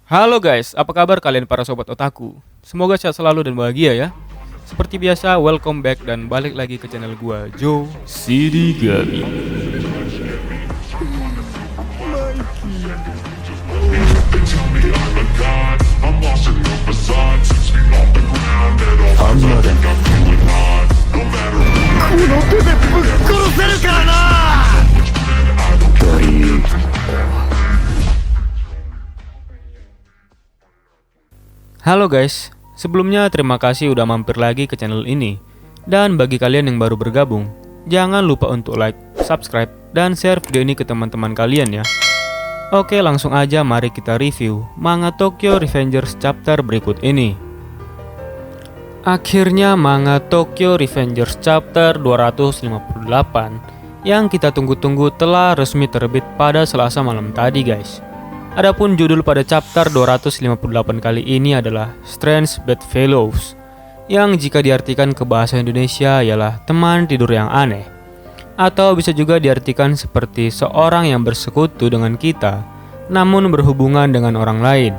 Halo guys, apa kabar kalian para sobat otaku? Semoga sehat selalu dan bahagia ya. Seperti biasa, welcome back dan balik lagi ke channel gua, Joe Sidigami. Halo guys, sebelumnya terima kasih udah mampir lagi ke channel ini. Dan bagi kalian yang baru bergabung, jangan lupa untuk like, subscribe, dan share video ini ke teman-teman kalian ya. Oke, langsung aja mari kita review manga Tokyo Revengers chapter berikut ini. Akhirnya manga Tokyo Revengers chapter 258 yang kita tunggu-tunggu telah resmi terbit pada Selasa malam tadi guys. Adapun judul pada chapter 258 kali ini adalah Strange Bedfellows, yang jika diartikan ke bahasa Indonesia ialah teman tidur yang aneh, atau bisa juga diartikan seperti seorang yang bersekutu dengan kita namun berhubungan dengan orang lain.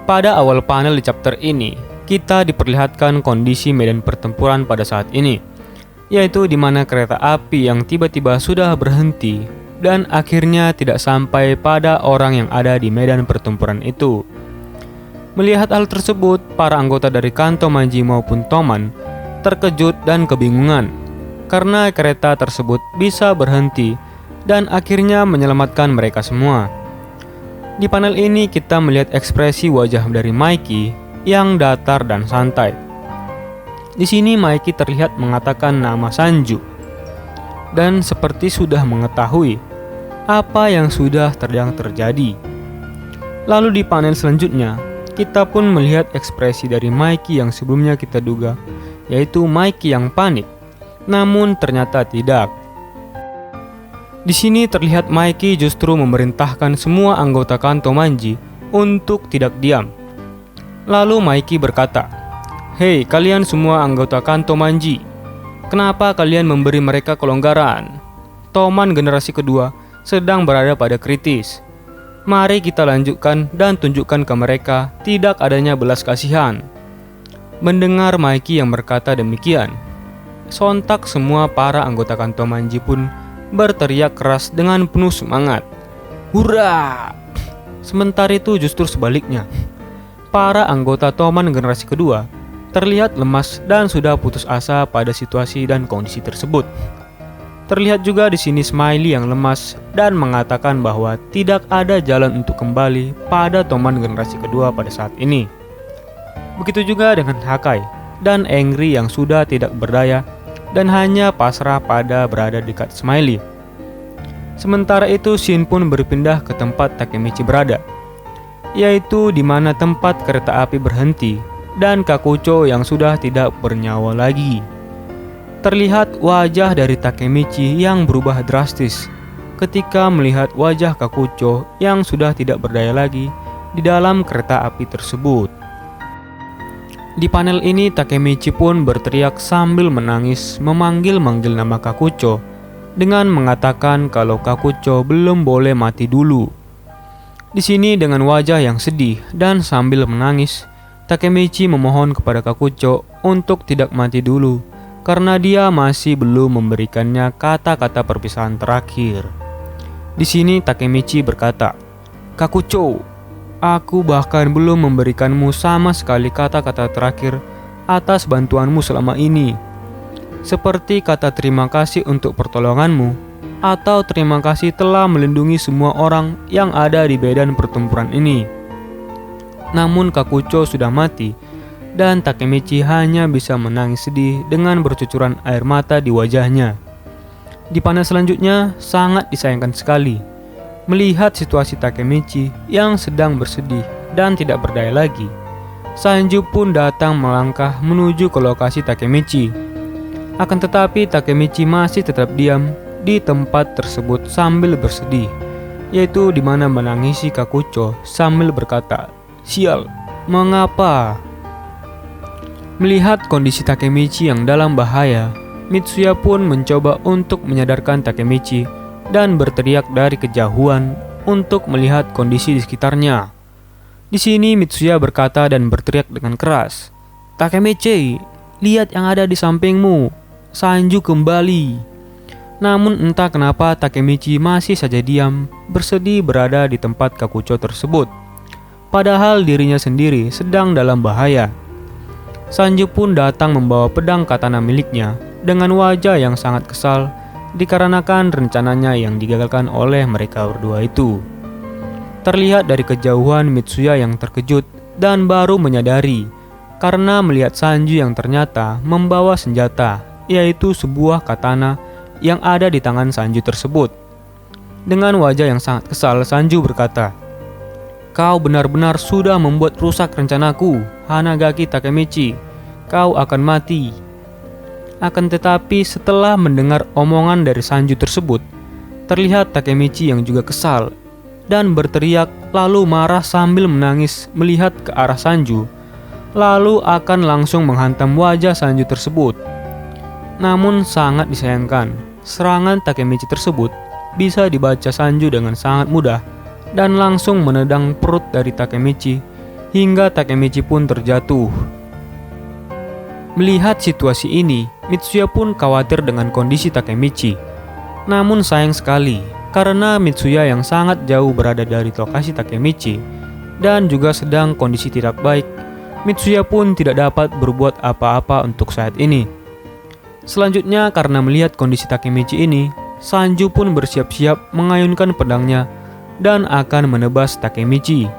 Pada awal panel di chapter ini, kita diperlihatkan kondisi medan pertempuran pada saat ini, yaitu di mana kereta api yang tiba-tiba sudah berhenti dan akhirnya tidak sampai pada orang yang ada di medan pertempuran itu. Melihat hal tersebut, para anggota dari Kanto Manji maupun Toman terkejut dan kebingungan karena kereta tersebut bisa berhenti dan akhirnya menyelamatkan mereka semua. Di panel ini kita melihat ekspresi wajah dari Maiki yang datar dan santai. Di sini Maiki terlihat mengatakan nama Sanju dan seperti sudah mengetahui apa yang sudah terjadi. Lalu di panel selanjutnya, kita pun melihat ekspresi dari Maiki yang sebelumnya kita duga, yaitu Maiki yang panik, namun ternyata tidak. Di sini terlihat Maiki justru memerintahkan semua anggota Kanto Manji untuk tidak diam. Lalu Maiki berkata, "Hei kalian semua anggota Kanto Manji, kenapa kalian memberi mereka kelonggaran? Toman generasi kedua sedang berada pada kritis. Mari kita lanjutkan dan tunjukkan ke mereka tidak adanya belas kasihan." Mendengar Maiki yang berkata demikian, sontak semua para anggota Kanto Manji pun berteriak keras dengan penuh semangat, "Hurra!" Sementara itu justru sebaliknya, para anggota Toman generasi kedua terlihat lemas dan sudah putus asa pada situasi dan kondisi tersebut. Terlihat juga di sini Smiley yang lemas dan mengatakan bahwa tidak ada jalan untuk kembali pada Toman generasi kedua pada saat ini. Begitu juga dengan Hakai dan Angry yang sudah tidak berdaya dan hanya pasrah pada berada dekat Smiley. Sementara itu Shin pun berpindah ke tempat Takemichi berada, yaitu di mana tempat kereta api berhenti dan Kakucho yang sudah tidak bernyawa lagi. Terlihat wajah dari Takemichi yang berubah drastis ketika melihat wajah Kakucho yang sudah tidak berdaya lagi di dalam kereta api tersebut. Di panel ini Takemichi pun berteriak sambil menangis memanggil-manggil nama Kakucho dengan mengatakan kalau Kakucho belum boleh mati dulu. Di sini dengan wajah yang sedih dan sambil menangis, Takemichi memohon kepada Kakucho untuk tidak mati dulu karena dia masih belum memberikannya kata-kata perpisahan terakhir. Di sini Takemichi berkata, "Kakucho, aku bahkan belum memberikanmu sama sekali kata-kata terakhir atas bantuanmu selama ini. Seperti kata terima kasih untuk pertolonganmu, atau terima kasih telah melindungi semua orang yang ada di medan pertempuran ini." Namun Kakucho sudah mati dan Takemichi hanya bisa menangis sedih dengan bercucuran air mata di wajahnya. Di panel selanjutnya sangat disayangkan sekali melihat situasi Takemichi yang sedang bersedih dan tidak berdaya lagi. Sanju pun datang melangkah menuju ke lokasi Takemichi. Akan tetapi Takemichi masih tetap diam di tempat tersebut sambil bersedih, yaitu di mana menangisi Kakucho sambil berkata, "Sial, mengapa?" Melihat kondisi Takemichi yang dalam bahaya, Mitsuya pun mencoba untuk menyadarkan Takemichi dan berteriak dari kejauhan untuk melihat kondisi di sekitarnya. Di sini Mitsuya berkata dan berteriak dengan keras, "Takemichi, lihat yang ada di sampingmu. Sanju kembali." Namun entah kenapa Takemichi masih saja diam, bersedih berada di tempat Kakucho tersebut. Padahal dirinya sendiri sedang dalam bahaya. Sanju pun datang membawa pedang katana miliknya dengan wajah yang sangat kesal dikarenakan rencananya yang digagalkan oleh mereka berdua itu. Terlihat dari kejauhan Mitsuya yang terkejut dan baru menyadari karena melihat Sanju yang ternyata membawa senjata, yaitu sebuah katana yang ada di tangan Sanju tersebut. Dengan wajah yang sangat kesal, Sanju berkata, "Kau benar-benar sudah membuat rusak rencanaku, Hanagaki Takemichi. Kau akan mati." Akan tetapi setelah mendengar omongan dari Sanju tersebut, terlihat Takemichi yang juga kesal dan berteriak lalu marah sambil menangis melihat ke arah Sanju, lalu akan langsung menghantam wajah Sanju tersebut. Namun sangat disayangkan, serangan Takemichi tersebut bisa dibaca Sanju dengan sangat mudah dan langsung menendang perut dari Takemichi hingga Takemichi pun terjatuh. Melihat situasi ini, Mitsuya pun khawatir dengan kondisi Takemichi. Namun sayang sekali, karena Mitsuya yang sangat jauh berada dari lokasi Takemichi dan juga sedang kondisi tidak baik, Mitsuya pun tidak dapat berbuat apa-apa untuk saat ini. Selanjutnya, karena melihat kondisi Takemichi ini, Sanju pun bersiap-siap mengayunkan pedangnya dan akan menebas Takemichi.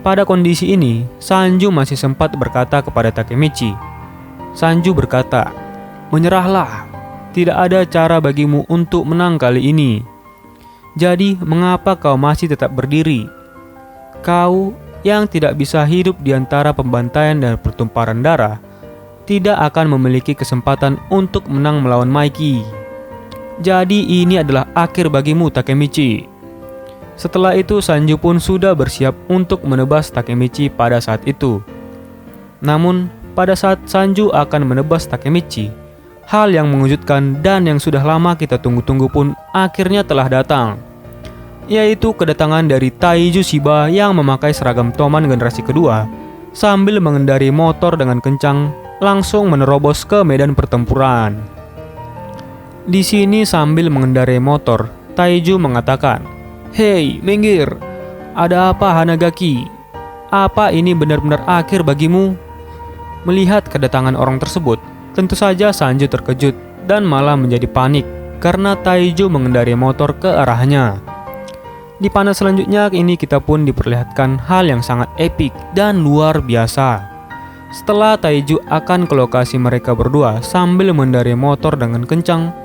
Pada kondisi ini, Sanju masih sempat berkata kepada Takemichi. Sanju berkata, "Menyerahlah, tidak ada cara bagimu untuk menang kali ini. Jadi, mengapa kau masih tetap berdiri? Kau yang tidak bisa hidup di antara pembantaian dan pertumpahan darah, tidak akan memiliki kesempatan untuk menang melawan Mikey. Jadi ini adalah akhir bagimu, Takemichi." Setelah itu Sanju pun sudah bersiap untuk menebas Takemichi pada saat itu. Namun pada saat Sanju akan menebas Takemichi, hal yang mengejutkan dan yang sudah lama kita tunggu-tunggu pun akhirnya telah datang, yaitu kedatangan dari Taiju Shiba yang memakai seragam Toman generasi kedua sambil mengendari motor dengan kencang langsung menerobos ke medan pertempuran. Di sini sambil mengendarai motor, Taiju mengatakan, "Hei, minggir. Ada apa, Hanagaki? Apa ini benar-benar akhir bagimu?" Melihat kedatangan orang tersebut, tentu saja Sanju terkejut dan malah menjadi panik karena Taiju mengendarai motor ke arahnya. Di panel selanjutnya ini kita pun diperlihatkan hal yang sangat epik dan luar biasa. Setelah Taiju akan ke lokasi mereka berdua sambil mengendarai motor dengan kencang,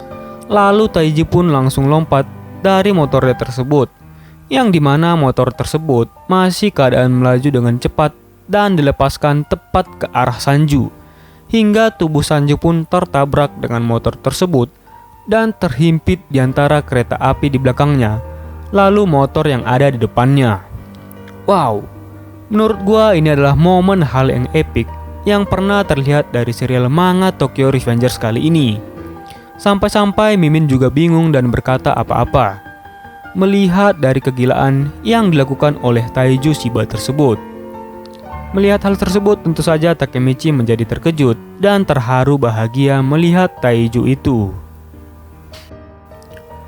lalu Taiju pun langsung lompat dari motornya tersebut, yang dimana motor tersebut masih keadaan melaju dengan cepat dan dilepaskan tepat ke arah Sanju, hingga tubuh Sanju pun tertabrak dengan motor tersebut dan terhimpit di antara kereta api di belakangnya, lalu motor yang ada di depannya. Wow, menurut gua ini adalah momen hal yang epik yang pernah terlihat dari serial manga Tokyo Revengers kali ini. Sampai-sampai Mimin juga bingung dan berkata apa-apa melihat dari kegilaan yang dilakukan oleh Taiju Shiba tersebut. Melihat hal tersebut, tentu saja Takemichi menjadi terkejut dan terharu bahagia melihat Taiju itu.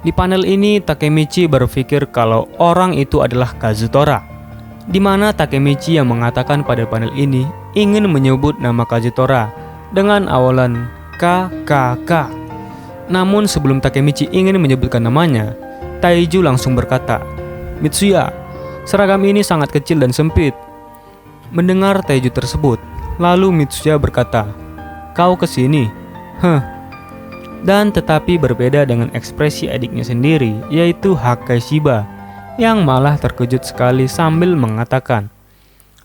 Di panel ini Takemichi berpikir kalau orang itu adalah Kazutora, di mana Takemichi yang mengatakan pada panel ini ingin menyebut nama Kazutora dengan awalan KKK. Namun sebelum Takemichi ingin menyebutkan namanya, Taiju langsung berkata, "Mitsuya, seragam ini sangat kecil dan sempit." Mendengar Taiju tersebut, lalu Mitsuya berkata, "Kau kesini?" Dan tetapi berbeda dengan ekspresi adiknya sendiri, yaitu Hakai Shiba, yang malah terkejut sekali sambil mengatakan,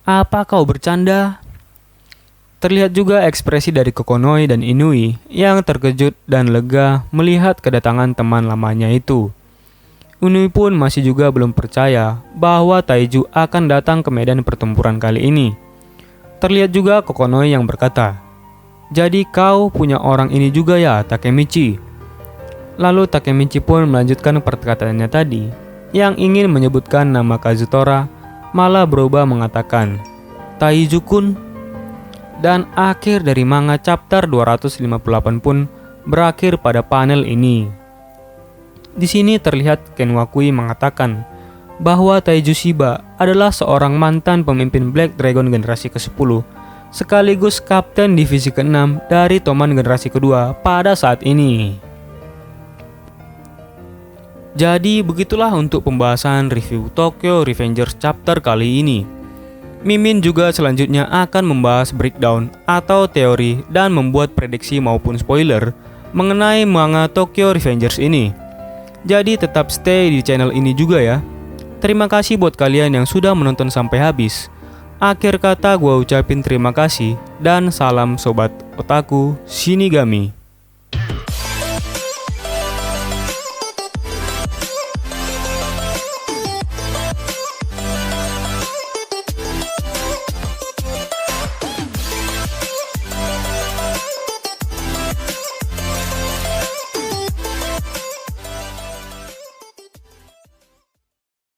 "Apa kau bercanda?" Terlihat juga ekspresi dari Kokonoi dan Inui yang terkejut dan lega melihat kedatangan teman lamanya itu. Inui pun masih juga belum percaya bahwa Taiju akan datang ke medan pertempuran kali ini. Terlihat juga Kokonoi yang berkata, "Jadi kau punya orang ini juga ya, Takemichi?" Lalu Takemichi pun melanjutkan perkataannya tadi yang ingin menyebutkan nama Kazutora malah berubah mengatakan Taiju-kun. Dan akhir dari manga chapter 258 pun berakhir pada panel ini. Di sini terlihat Ken Wakui mengatakan bahwa Taiju Shiba adalah seorang mantan pemimpin Black Dragon generasi ke-10 sekaligus kapten divisi ke-6 dari Toman generasi kedua pada saat ini. Jadi begitulah untuk pembahasan review Tokyo Revengers chapter kali ini. Mimin juga selanjutnya akan membahas breakdown atau teori dan membuat prediksi maupun spoiler mengenai manga Tokyo Revengers ini. Jadi tetap stay di channel ini juga ya. Terima kasih buat kalian yang sudah menonton sampai habis. Akhir kata gua ucapin terima kasih dan salam sobat otaku Shinigami.